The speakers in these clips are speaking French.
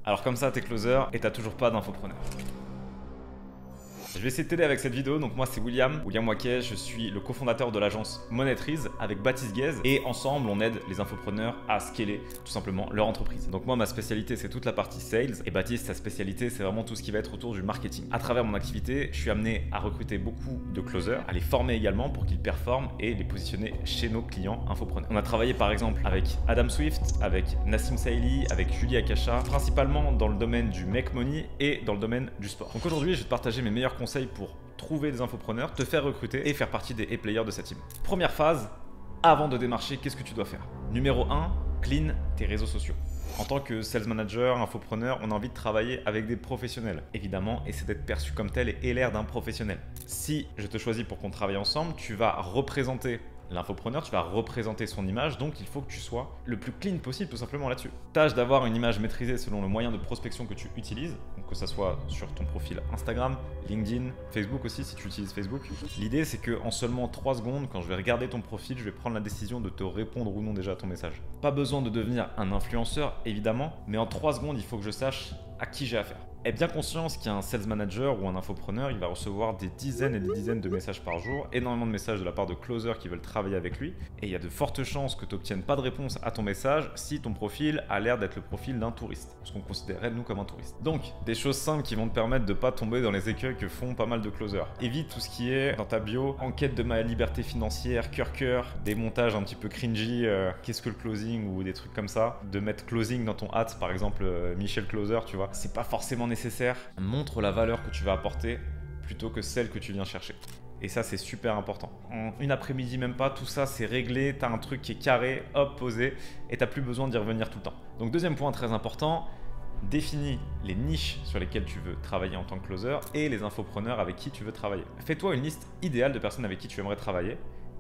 Alors comme ça, t'es closer et t'as toujours pas d'infopreneur. Je vais essayer de t'aider avec cette vidéo. Donc moi c'est William Waquet, je suis le cofondateur de l'agence Monétrise avec Baptiste Guèze et ensemble on aide les infopreneurs à scaler tout simplement leur entreprise. Donc moi ma spécialité c'est toute la partie sales et Baptiste sa spécialité c'est vraiment tout ce qui va être autour du marketing. À travers mon activité, je suis amené à recruter beaucoup de closers, à les former également pour qu'ils performent et les positionner chez nos clients infopreneurs. On a travaillé par exemple avec Adam Swift, avec Nassim Saïli, avec Julie Akasha, principalement dans le domaine du make money et dans le domaine du sport. Donc aujourd'hui je vais te partager mes meilleurs conseils pour trouver des infopreneurs, te faire recruter et faire partie des A-players de cette team. Première phase, avant de démarcher, qu'est-ce que tu dois faire? Numéro 1, clean tes réseaux sociaux. En tant que sales manager, infopreneur, on a envie de travailler avec des professionnels, évidemment, et c'est d'être perçu comme tel et l'air d'un professionnel. Si je te choisis pour qu'on travaille ensemble, tu vas représenter l'infopreneur, tu vas représenter son image, donc il faut que tu sois le plus clean possible tout simplement là-dessus. Tâche d'avoir une image maîtrisée selon le moyen de prospection que tu utilises, donc que ça soit sur ton profil Instagram, LinkedIn, Facebook aussi si tu utilises Facebook. L'idée c'est que en seulement 3 secondes, quand je vais regarder ton profil, je vais prendre la décision de te répondre ou non déjà à ton message. Pas besoin de devenir un influenceur évidemment, mais en 3 secondes il faut que je sache à qui j'ai affaire. Aie bien conscience qu'un sales manager ou un infopreneur, il va recevoir des dizaines et des dizaines de messages par jour, énormément de messages de la part de closers qui veulent travailler avec lui, et il y a de fortes chances que tu n'obtiennes pas de réponse à ton message si ton profil a l'air d'être le profil d'un touriste, ce qu'on considérerait nous comme un touriste. Donc, des choses simples qui vont te permettre de ne pas tomber dans les écueils que font pas mal de closers. Évite tout ce qui est dans ta bio, enquête de ma liberté financière, cœur, des montages un petit peu cringy, qu'est-ce que le closing ou des trucs comme ça, de mettre closing dans ton hat, par exemple Michel Closer, tu vois, c'est pas forcément nécessaire. Montre la valeur que tu vas apporter plutôt que celle que tu viens chercher. Et ça, c'est super important. En une après-midi, même pas, tout ça, c'est réglé. Tu as un truc qui est carré, hop, posé, et tu n'as plus besoin d'y revenir tout le temps. Donc, deuxième point très important, définis les niches sur lesquelles tu veux travailler en tant que closer et les infopreneurs avec qui tu veux travailler. Fais-toi une liste idéale de personnes avec qui tu aimerais travailler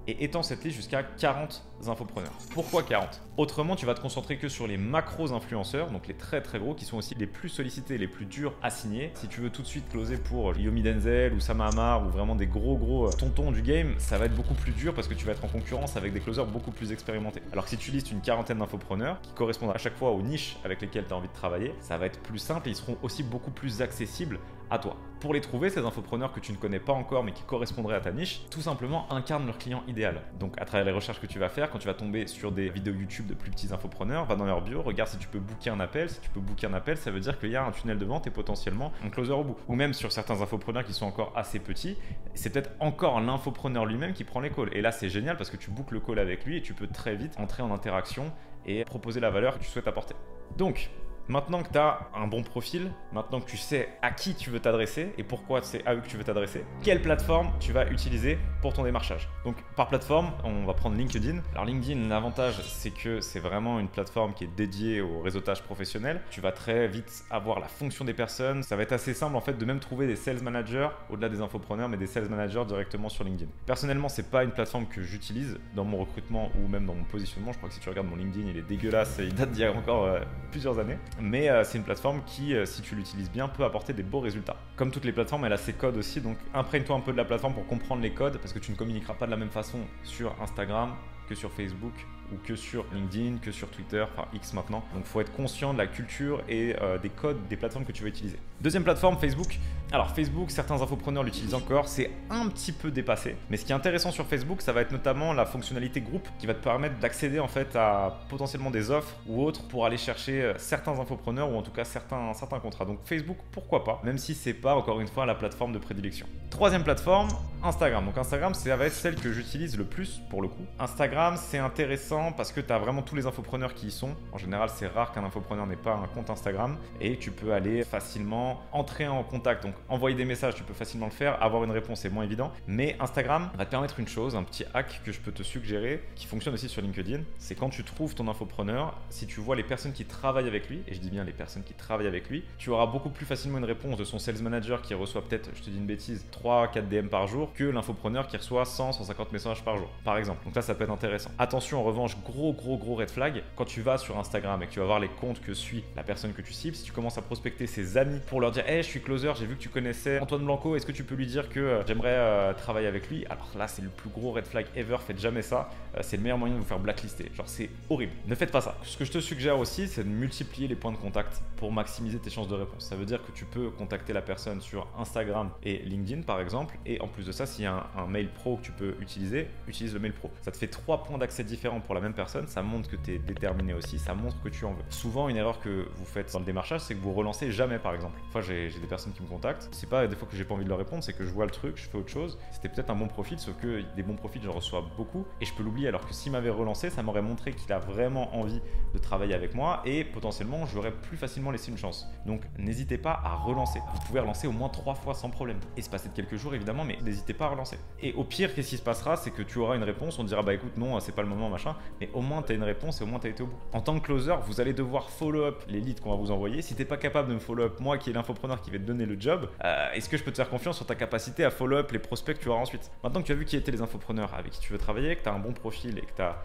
et étends cette liste jusqu'à 40 infopreneurs. Pourquoi 40? Autrement, tu vas te concentrer que sur les macros influenceurs, donc les très gros, qui sont aussi les plus sollicités, les plus durs à signer. Si tu veux tout de suite closer pour Yomi Denzel ou Sam Hamar ou vraiment des gros tontons du game, ça va être beaucoup plus dur parce que tu vas être en concurrence avec des closers beaucoup plus expérimentés. Alors que si tu listes une quarantaine d'infopreneurs qui correspondent à chaque fois aux niches avec lesquelles tu as envie de travailler, ça va être plus simple et ils seront aussi beaucoup plus accessibles à toi. Pour les trouver, ces infopreneurs que tu ne connais pas encore mais qui correspondraient à ta niche, tout simplement incarne leur client idéal. Donc à travers les recherches que tu vas faire, quand tu vas tomber sur des vidéos YouTube de plus petits infopreneurs, va dans leur bio, regarde si tu peux booker un appel. Si tu peux booker un appel, ça veut dire qu'il y a un tunnel de vente et potentiellement un closer au bout. Ou même sur certains infopreneurs qui sont encore assez petits, c'est peut-être encore l'infopreneur lui-même qui prend les calls. Et là c'est génial parce que tu bookes le call avec lui et tu peux très vite entrer en interaction et proposer la valeur que tu souhaites apporter. Donc, maintenant que tu as un bon profil, maintenant que tu sais à qui tu veux t'adresser et pourquoi c'est à eux que tu veux t'adresser, quelle plateforme tu vas utiliser pour ton démarchage. Donc par plateforme, on va prendre LinkedIn. Alors LinkedIn, l'avantage c'est que c'est vraiment une plateforme qui est dédiée au réseautage professionnel. Tu vas très vite avoir la fonction des personnes. Ça va être assez simple en fait de même trouver des sales managers au-delà des infopreneurs, mais des sales managers directement sur LinkedIn. Personnellement, c'est pas une plateforme que j'utilise dans mon recrutement ou même dans mon positionnement. Je crois que si tu regardes mon LinkedIn, il est dégueulasse, il date d'il y a encore plusieurs années. Mais c'est une plateforme qui, si tu l'utilises bien, peut apporter des beaux résultats. Comme toutes les plateformes, elle a ses codes aussi, donc imprègne-toi un peu de la plateforme pour comprendre les codes, parce que tu ne communiqueras pas de la même façon sur Instagram que sur Facebook ou que sur LinkedIn, que sur Twitter, enfin X maintenant. Donc il faut être conscient de la culture et des codes des plateformes que tu vas utiliser. Deuxième plateforme, Facebook. Alors Facebook, certains infopreneurs l'utilisent encore, c'est un petit peu dépassé. Mais ce qui est intéressant sur Facebook, ça va être notamment la fonctionnalité groupe qui va te permettre d'accéder en fait à potentiellement des offres ou autres pour aller chercher certains infopreneurs ou en tout cas certains contrats. Donc Facebook, pourquoi pas, même si c'est pas encore une fois la plateforme de prédilection. Troisième plateforme, Instagram. Donc Instagram, ça va être celle que j'utilise le plus pour le coup. Instagram, c'est intéressant parce que tu as vraiment tous les infopreneurs qui y sont. En général, c'est rare qu'un infopreneur n'ait pas un compte Instagram et tu peux aller facilement entrer en contact. Donc envoyer des messages, tu peux facilement le faire. Avoir une réponse, c'est moins évident. Mais Instagram va te permettre une chose, un petit hack que je peux te suggérer qui fonctionne aussi sur LinkedIn. C'est quand tu trouves ton infopreneur, si tu vois les personnes qui travaillent avec lui, et je dis bien les personnes qui travaillent avec lui, tu auras beaucoup plus facilement une réponse de son sales manager qui reçoit peut-être, je te dis une bêtise, 3-4 DM par jour que l'infopreneur qui reçoit 100-150 messages par jour, par exemple. Donc là, ça peut être intéressant. Attention en revanche revanche, gros red flag, quand tu vas sur Instagram et que tu vas voir les comptes que suit la personne que tu cibles, si tu commences à prospecter ses amis pour leur dire hey, je suis closer, j'ai vu que tu connaissais Antoine Blanco, est-ce que tu peux lui dire que j'aimerais travailler avec lui? Alors là, c'est le plus gros red flag ever, faites jamais ça. C'est le meilleur moyen de vous faire blacklister. Genre, c'est horrible. Ne faites pas ça. Ce que je te suggère aussi, c'est de multiplier les points de contact pour maximiser tes chances de réponse. Ça veut dire que tu peux contacter la personne sur Instagram et LinkedIn par exemple, et en plus de ça, s'il y a un mail pro que tu peux utiliser, utilise le mail pro. Ça te fait 3 points d'accès différents pour la même personne, ça montre que tu es déterminé aussi, ça montre que tu en veux. Souvent, une erreur que vous faites dans le démarchage, c'est que vous relancez jamais par exemple. Des fois, j'ai des personnes qui me contactent, c'est pas des fois que j'ai pas envie de leur répondre, c'est que je vois le truc, je fais autre chose. C'était peut-être un bon profil, sauf que des bons profils, j'en reçois beaucoup et je peux l'oublier, alors que s'il m'avait relancé, ça m'aurait montré qu'il a vraiment envie de travailler avec moi et potentiellement, j'aurais plus facilement laissé une chance. Donc, n'hésitez pas à relancer. Vous pouvez relancer au moins 3 fois sans problème. Et se passer de quelques jours évidemment, mais n'hésitez pas à relancer. Et au pire, qu'est-ce qui se passera? C'est que tu auras une réponse, on te dira bah écoute, non, c'est pas le moment, machin, mais au moins tu as une réponse et au moins tu as été au bout. En tant que closer, vous allez devoir follow up les leads qu'on va vous envoyer. Si t'es pas capable de me follow up, moi qui est l'infopreneur qui vais te donner le job, est-ce que je peux te faire confiance sur ta capacité à follow up les prospects que tu auras ensuite? Maintenant que tu as vu qui étaient les infopreneurs avec qui tu veux travailler, que tu as un bon profil et que tu as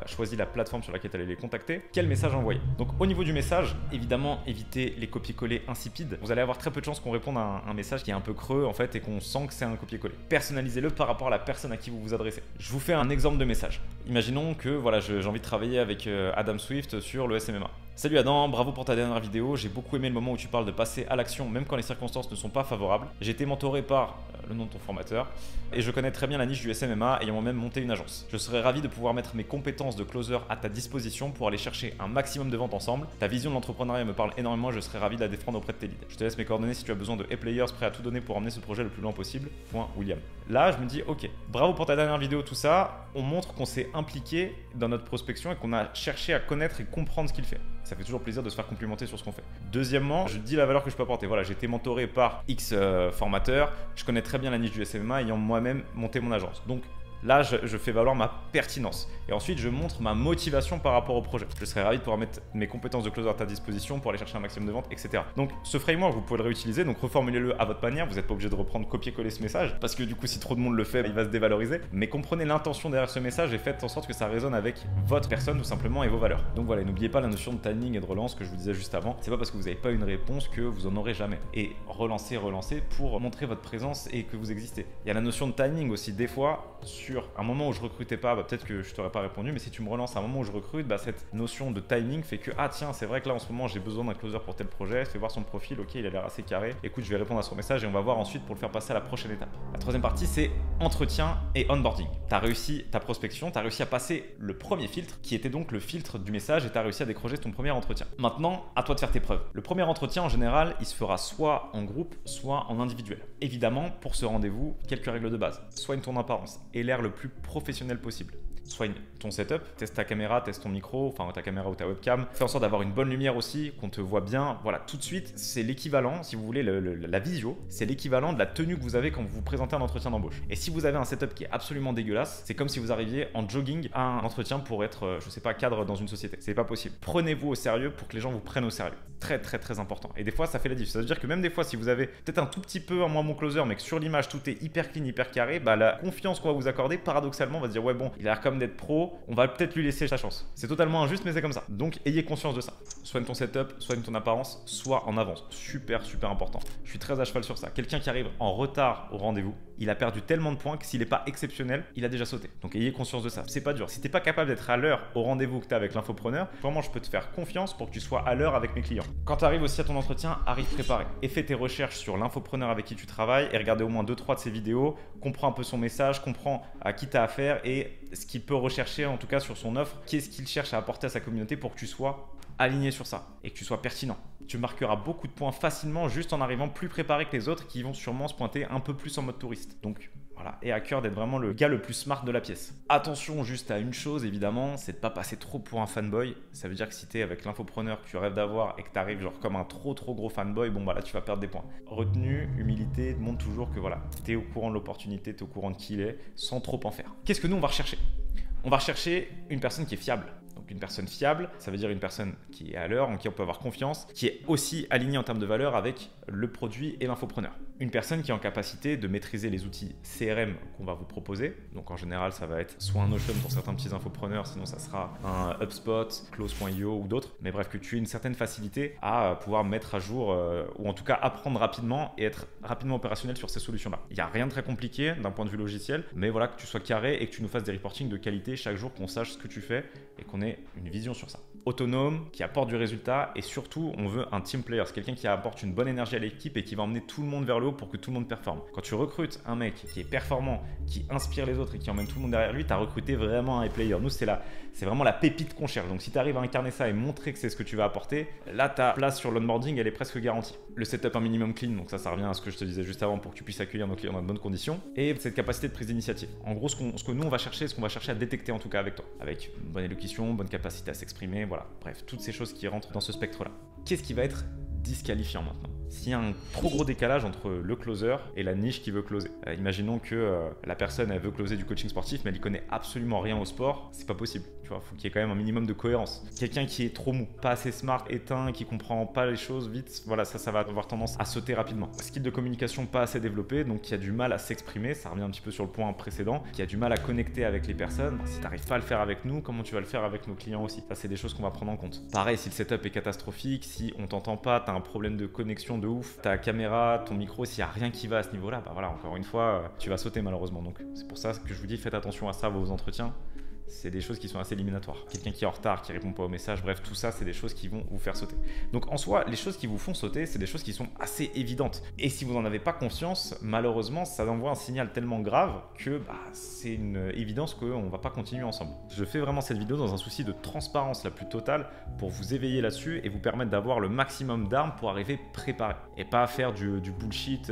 choisi la plateforme sur laquelle tu allais les contacter, quel message envoyer? Donc au niveau du message, évidemment, évitez les copier-coller insipides. Vous allez avoir très peu de chances qu'on réponde à un message qui est un peu creux en fait et qu'on sent que c'est un copier-coller. Personnalisez-le par rapport à la personne à qui vous vous adressez. Je vous fais un exemple de message. Imaginons que voilà, j'ai envie de travailler avec Adam Swift sur le SMMA. Salut Adam, bravo pour ta dernière vidéo, j'ai beaucoup aimé le moment où tu parles de passer à l'action même quand les circonstances ne sont pas favorables. J'ai été mentoré par le nom de ton formateur et je connais très bien la niche du SMMA ayant moi-même monté une agence. Je serais ravi de pouvoir mettre mes compétences de closer à ta disposition pour aller chercher un maximum de ventes ensemble. Ta vision de l'entrepreneuriat me parle énormément et je serais ravi de la défendre auprès de tes leads. Je te laisse mes coordonnées si tu as besoin de players prêts à tout donner pour emmener ce projet le plus loin possible. William. Là, je me dis ok, bravo pour ta dernière vidéo, tout ça. On montre qu'on s'est impliqué dans notre prospection et qu'on a cherché à connaître et comprendre ce qu'il fait. Ça fait toujours plaisir de se faire complimenter sur ce qu'on fait. Deuxièmement, je dis la valeur que je peux apporter. Voilà, j'ai été mentoré par X formateur. Je connais très bien la niche du SMMA ayant moi-même monté mon agence. Donc là, je fais valoir ma pertinence. Et ensuite, je montre ma motivation par rapport au projet. Je serais ravi de pouvoir mettre mes compétences de closer à ta disposition pour aller chercher un maximum de ventes, etc. Donc, ce framework, vous pouvez le réutiliser. Donc, reformulez-le à votre manière. Vous n'êtes pas obligé de reprendre, copier-coller ce message. Parce que du coup, si trop de monde le fait, il va se dévaloriser. Mais comprenez l'intention derrière ce message et faites en sorte que ça résonne avec votre personne, tout simplement, et vos valeurs. Donc voilà, n'oubliez pas la notion de timing et de relance que je vous disais juste avant. C'est pas parce que vous n'avez pas une réponse que vous en aurez jamais. Et relancez pour montrer votre présence et que vous existez. Il y a la notion de timing aussi. Des fois, sur un moment où je recrutais pas, peut-être que je t'aurais pas répondu, mais si tu me relances à un moment où je recrute, cette notion de timing fait que ah tiens, c'est vrai que là en ce moment j'ai besoin d'un closer pour tel projet, fais voir son profil, ok, il a l'air assez carré, écoute, je vais répondre à son message et on va voir ensuite pour le faire passer à la prochaine étape. La troisième partie, c'est entretien et onboarding. Tu as réussi ta prospection, tu as réussi à passer le premier filtre qui était donc le filtre du message et tu as réussi à décrocher ton premier entretien. Maintenant, à toi de faire tes preuves. Le premier entretien en général, il se fera soit en groupe, soit en individuel. Évidemment, pour ce rendez-vous, quelques règles de base. Soigne ton apparence et l'air le plus professionnel possible. Soigne ton setup, teste ta caméra, teste ton micro, enfin ta caméra ou ta webcam. Fais en sorte d'avoir une bonne lumière aussi, qu'on te voit bien. Voilà, tout de suite, c'est l'équivalent, si vous voulez, la visio, c'est l'équivalent de la tenue que vous avez quand vous vous présentez à un entretien d'embauche. Et si vous avez un setup qui est absolument dégueulasse, c'est comme si vous arriviez en jogging à un entretien pour être, je sais pas, cadre dans une société. C'est pas possible. Prenez-vous au sérieux pour que les gens vous prennent au sérieux. Très important. Et des fois, ça fait la diff. Ça veut dire que même des fois, si vous avez peut-être un tout petit peu un moins bon closer, mais que sur l'image, tout est hyper clean, hyper carré, la confiance qu'on va vous accorder, paradoxalement, on va se dire ouais bon, il a l'air comme d'être pro, on va peut-être lui laisser sa chance. C'est totalement injuste, mais c'est comme ça. Donc, ayez conscience de ça. Soigne ton setup, soigne ton apparence, sois en avance. Super important. Je suis très à cheval sur ça. Quelqu'un qui arrive en retard au rendez-vous, il a perdu tellement de points que s'il n'est pas exceptionnel, il a déjà sauté. Donc, ayez conscience de ça. C'est pas dur. Si t'es pas capable d'être à l'heure au rendez-vous que tu as avec l'infopreneur, vraiment, je peux te faire confiance pour que tu sois à l'heure avec mes clients. Quand tu arrives aussi à ton entretien, arrive préparé. Et fais tes recherches sur l'infopreneur avec qui tu travailles et regardez au moins 2-3 de ses vidéos, comprends un peu son message, comprends à qui tu as affaire et ce qu'il peut rechercher en tout cas sur son offre, qu'est-ce qu'il cherche à apporter à sa communauté pour que tu sois aligné sur ça et que tu sois pertinent. Tu marqueras beaucoup de points facilement juste en arrivant plus préparé que les autres qui vont sûrement se pointer un peu plus en mode touriste. Donc voilà, et à cœur d'être vraiment le gars le plus smart de la pièce. Attention juste à une chose évidemment, c'est de pas passer trop pour un fanboy. Ça veut dire que si tu es avec l'infopreneur que tu rêves d'avoir et que tu arrives genre comme un trop gros fanboy, bon là tu vas perdre des points. Retenue, humilité, montre toujours que voilà, tu es au courant de l'opportunité, tu es au courant de qui il est, sans trop en faire. Qu'est-ce que nous on va rechercher? On va rechercher une personne qui est fiable. Donc une personne fiable, ça veut dire une personne qui est à l'heure, en qui on peut avoir confiance, qui est aussi alignée en termes de valeur avec le produit et l'infopreneur. Une personne qui est en capacité de maîtriser les outils CRM qu'on va vous proposer. Donc en général, ça va être soit un Notion pour certains petits infopreneurs, sinon ça sera un HubSpot, Close.io ou d'autres. Mais bref, que tu aies une certaine facilité à pouvoir mettre à jour ou en tout cas apprendre rapidement et être rapidement opérationnel sur ces solutions-là. Il n'y a rien de très compliqué d'un point de vue logiciel, mais voilà, que tu sois carré et que tu nous fasses des reportings de qualité chaque jour, qu'on sache ce que tu fais et qu'on ait une vision sur ça. Autonome, qui apporte du résultat et surtout, on veut un team player. C'est quelqu'un qui apporte une bonne énergie à l'équipe et qui va emmener tout le monde vers le haut pour que tout le monde performe. Quand tu recrutes un mec qui est performant, qui inspire les autres et qui emmène tout le monde derrière lui, tu as recruté vraiment un high player. Nous, c'est vraiment la pépite qu'on cherche. Donc si tu arrives à incarner ça et montrer que c'est ce que tu vas apporter, là, ta place sur l'onboarding, elle est presque garantie. Le setup un minimum clean, donc ça revient à ce que je te disais juste avant pour que tu puisses accueillir nos clients dans de bonnes conditions. Et cette capacité de prise d'initiative. En gros, ce que nous, on va chercher, ce qu'on va chercher à détecter en tout cas avec toi. Avec une bonne élocution, bonne capacité à s'exprimer, voilà. Bref, toutes ces choses qui rentrent dans ce spectre-là. Qu'est-ce qui va être disqualifiant maintenant? S'il y a un trop gros décalage entre le closer et la niche qui veut closer. Imaginons que la personne, elle veut closer du coaching sportif, mais elle n'y connaît absolument rien au sport, c'est pas possible. Tu vois, faut qu'il y ait quand même un minimum de cohérence. Quelqu'un qui est trop mou, pas assez smart, éteint, qui comprend pas les choses vite, voilà, ça va avoir tendance à sauter rapidement. Skill de communication pas assez développé, donc qui a du mal à s'exprimer, ça revient un petit peu sur le point précédent, qui a du mal à connecter avec les personnes. Si tu n'arrives pas à le faire avec nous, comment tu vas le faire avec nos clients aussi? Ça, c'est des choses qu'on va prendre en compte. Pareil, si le setup est catastrophique, si on t'entend pas, tu as un problème de connexion de ouf, ta caméra, ton micro, s'il n'y a rien qui va à ce niveau-là, bah voilà, encore une fois, tu vas sauter malheureusement. Donc c'est pour ça que je vous dis, faites attention à ça, vos entretiens. C'est des choses qui sont assez éliminatoires. Quelqu'un qui est en retard, qui répond pas aux messages, bref, tout ça, c'est des choses qui vont vous faire sauter. Donc en soi, les choses qui vous font sauter, c'est des choses qui sont assez évidentes. Et si vous n'en avez pas conscience, malheureusement, ça envoie un signal tellement grave que c'est une évidence qu'on ne va pas continuer ensemble. Je fais vraiment cette vidéo dans un souci de transparence la plus totale pour vous éveiller là-dessus et vous permettre d'avoir le maximum d'armes pour arriver préparé. Et pas faire du bullshit,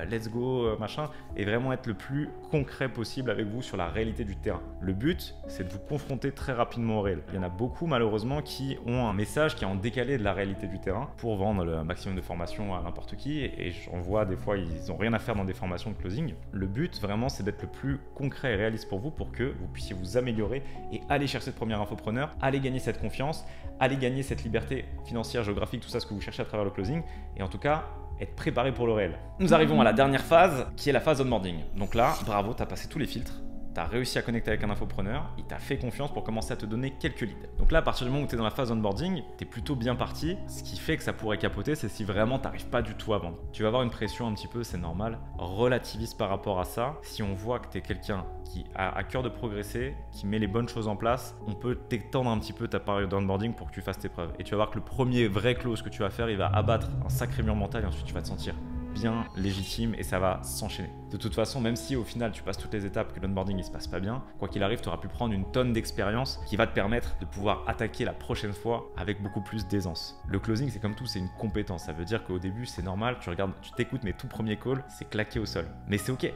let's go, machin, et vraiment être le plus concret possible avec vous sur la réalité du terrain. Le but, c'est de vous confronter très rapidement au réel. Il y en a beaucoup malheureusement qui ont un message qui est en décalé de la réalité du terrain pour vendre le maximum de formations à n'importe qui, et j'en vois des fois, ils n'ont rien à faire dans des formations de closing. Le but vraiment, c'est d'être le plus concret et réaliste pour vous pour que vous puissiez vous améliorer et aller chercher cette première infopreneur, aller gagner cette confiance, aller gagner cette liberté financière, géographique, tout ça, ce que vous cherchez à travers le closing, et en tout cas être préparé pour le réel. Nous arrivons à la dernière phase qui est la phase onboarding. Donc là, bravo, tu as passé tous les filtres. Tu as réussi à connecter avec un infopreneur, il t'a fait confiance pour commencer à te donner quelques leads. Donc là, à partir du moment où tu es dans la phase onboarding, tu es plutôt bien parti. Ce qui fait que ça pourrait capoter, c'est si vraiment tu n'arrives pas du tout à vendre. Tu vas avoir une pression un petit peu, c'est normal. Relativise par rapport à ça. Si on voit que tu es quelqu'un qui a à cœur de progresser, qui met les bonnes choses en place, on peut t'étendre un petit peu ta période d'onboarding pour que tu fasses tes preuves. Et tu vas voir que le premier vrai close que tu vas faire, il va abattre un sacré mur mental et ensuite tu vas te sentir bien légitime et ça va s'enchaîner. De toute façon, même si au final tu passes toutes les étapes, que l'onboarding il se passe pas bien, quoi qu'il arrive, tu auras pu prendre une tonne d'expérience qui va te permettre de pouvoir attaquer la prochaine fois avec beaucoup plus d'aisance. Le closing, c'est comme tout, c'est une compétence. Ça veut dire qu'au début, c'est normal, tu t'écoutes mes tout premiers calls, c'est claqué au sol. Mais c'est ok.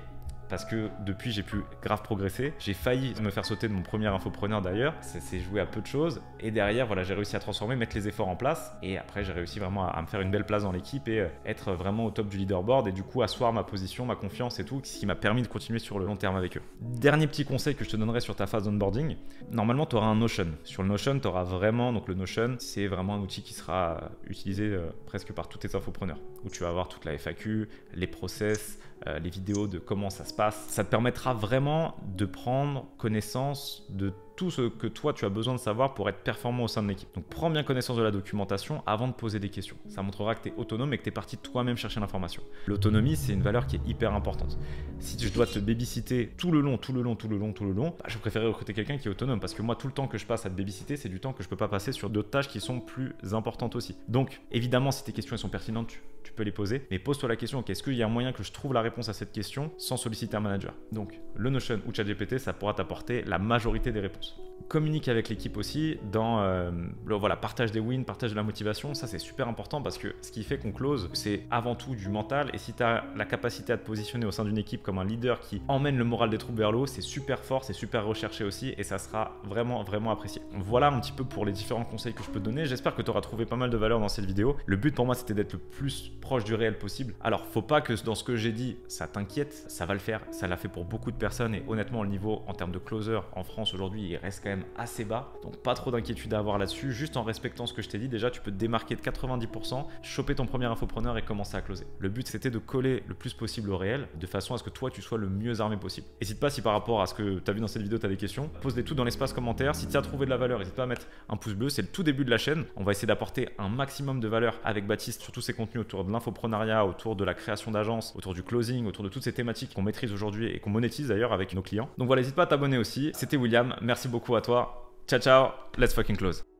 Parce que depuis, j'ai pu grave progresser. J'ai failli me faire sauter de mon premier infopreneur d'ailleurs. Ça s'est joué à peu de choses. Et derrière, voilà, j'ai réussi à transformer, mettre les efforts en place. Et après, j'ai réussi vraiment à me faire une belle place dans l'équipe et être vraiment au top du leaderboard. Et du coup, asseoir ma position, ma confiance et tout, ce qui m'a permis de continuer sur le long terme avec eux. Dernier petit conseil que je te donnerai sur ta phase d'onboarding. Normalement, tu auras un Notion. Sur le Notion, tu auras vraiment, donc le Notion, c'est vraiment un outil qui sera utilisé presque par tous tes infopreneurs. Où tu vas avoir toute la FAQ, les process, les vidéos de comment ça se passe. Ça te permettra vraiment de prendre connaissance de tout ce que toi tu as besoin de savoir pour être performant au sein de l'équipe. Donc prends bien connaissance de la documentation avant de poser des questions. Ça montrera que tu es autonome et que tu es parti toi-même chercher l'information. L'autonomie, c'est une valeur qui est hyper importante. Si je dois te babysitter tout le long, je préférerais recruter quelqu'un qui est autonome parce que moi tout le temps que je passe à te babysitter, c'est du temps que je peux pas passer sur d'autres tâches qui sont plus importantes aussi. Donc évidemment, si tes questions elles sont pertinentes, tu peux les poser, mais pose-toi la question, est-ce qu'il y a un moyen que je trouve la réponse à cette question sans solliciter un manager? Donc le Notion ou ChatGPT, ça pourra t'apporter la majorité des réponses. Communique avec l'équipe aussi dans voilà, partage des wins, partage de la motivation. Ça, c'est super important parce que ce qui fait qu'on close, c'est avant tout du mental. Et si tu as la capacité à te positionner au sein d'une équipe comme un leader qui emmène le moral des troupes vers le haut, c'est super fort, c'est super recherché aussi et ça sera vraiment, vraiment apprécié. Voilà un petit peu pour les différents conseils que je peux te donner. J'espère que tu auras trouvé pas mal de valeur dans cette vidéo. Le but pour moi, c'était d'être le plus proche du réel possible. Alors, faut pas que dans ce que j'ai dit, ça t'inquiète. Ça va le faire. Ça l'a fait pour beaucoup de personnes et honnêtement, le niveau en termes de closer en France aujourd'hui, il reste quand même assez bas. Donc pas trop d'inquiétude à avoir là-dessus. Juste en respectant ce que je t'ai dit, déjà tu peux te démarquer de 90%, choper ton premier infopreneur et commencer à closer. Le but c'était de coller le plus possible au réel, de façon à ce que toi tu sois le mieux armé possible. N'hésite pas si par rapport à ce que tu as vu dans cette vidéo tu as des questions, pose-les toutes dans l'espace commentaire. Si tu as trouvé de la valeur, n'hésite pas à mettre un pouce bleu. C'est le tout début de la chaîne. On va essayer d'apporter un maximum de valeur avec Baptiste sur tous ces contenus autour de l'infoprenariat, autour de la création d'agences, autour du closing, autour de toutes ces thématiques qu'on maîtrise aujourd'hui et qu'on monétise d'ailleurs avec nos clients. Donc voilà, n'hésite pas à t'abonner aussi. C'était William, merci beaucoup à toi. Ciao ciao, let's fucking close.